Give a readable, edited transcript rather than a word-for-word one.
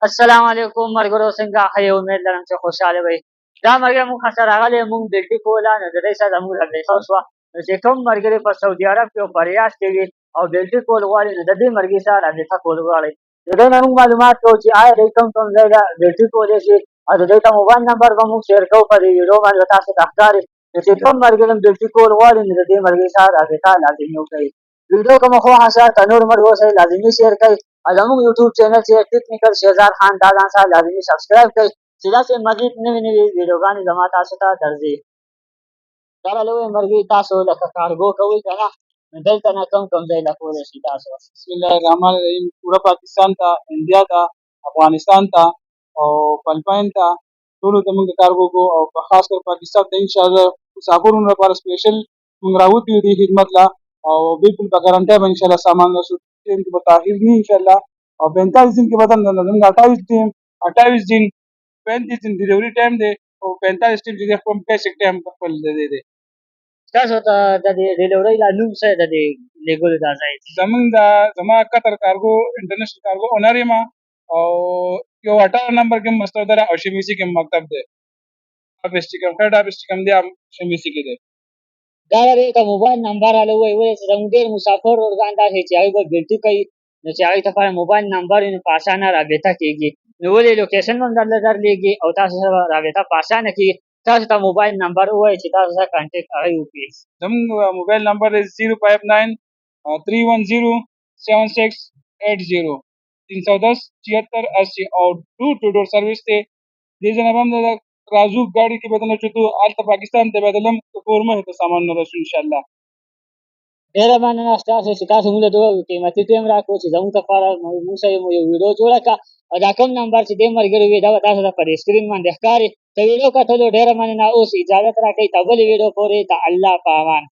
السلام علیکم مرګرو څنګه ښه امید لرم چې خوشحاله وئ. دا ملګری موږ ښه راغلی مونږ بېلټي کوله نو د دې سره زموږ رابطه وشوه نو چې کوم ملګري په سعودي عرب کې او په ریاض کې وي او بېلټي کول غواړي نو د دې ملګري سره رابطه کول غواړئ. د دې نه موږ معلومات کوو چې آیا دوی کوم ځای ته بېلټي کولی شي او د دوی ته موبایل نمبر به موږ شیر کوو په دې ویډیو باندې به تاسو ته ښکاري نو چې کوم ملګري هم بېلټي کول غواړي نو د دې ملګري سره رابطه لازمي وکړئ. ویډیو که مو خوښه شوه که نور ملګرو سره لازمي شیر کړئ او زموږ یوټیوب چینل چې ټیکنیکل شهزاد خان دا ځان سره لازمي سبسکرایب کړئ چې داسې مزید نوې نوې ویډیوګانې زما تاسو ته درځي. دا لوی ملګري تاسو لکه کارګو کوئ که نه نو دلته نه کوم ځای له کولی شي تاسو. بسم الله الرحمن الرحیم. پورا پاکستان ته، انډیا ته، افغانستان ته او فلپاین ته ټولو ته موږ کارګو کو او په خاص کر پاکستان ته انشاءالله مسافرونو لپاره سپیشل موږ راوتي یو دې خدمت لا او بالکل په ګارانټۍ به انشاءالله سامان رسو ټیم کې به تاخیر نه انشاءالله او 45 दिन के बाद زموږ 28 दिन 35 दिन ډیلیوري ټایم دی او 45 दिन چې خپل بیسیک ټایم خپل دی. تاسو ته د دې ډیلیورۍ لا نوم څه د دې لیږلو دا ځای زما قطر کارګو انټرنیشنل کارګو اونر یم او یو 18 نمبر کې مستودره او شمیسي کې مکتب دی افیس چې کوم هیډ افیس چې کوم دی شمیسي کې دی. دا لري که موبایل نمبر راله ووایي چې زموږ ډېر مسافر ورګان داسې چې هغوی به بېلټي کوي نو چې هغوی ته باید موبایل نمبر وي نو په اسانه رابطه کېږي نو ولې لوکیشن به هم درلېږي او تاسو سره رابطه په اسانه کېږي. تاسو ته موبایل نمبر ووایي چې تاسو سره کانټیکټ هغوی وکړي. زموږ موبایل نمبر 059 310 7680 310 76 80 او ډور ټو ډور سروس دی. دې ځای نه به هم راځو ګاډي کې بدله چوتو هلته پاکستان ته بدلم کورمه ته سامان نه رسو انشاءالله. ډېره مننه ستاسو چې تاسو موږ له دومره قیمتي ټایم راکړو چې زموږ لپاره موږ سره یو ویډیو جوړه کړه او دا کوم نمبر چې دې ملګري وي دا به تاسو ته پر سکرین باندې ښکاري. د ویډیو کتلو ډېره مننه. اوس اجازت راکړئ تر بلې ویډیو پورې د الله په امان.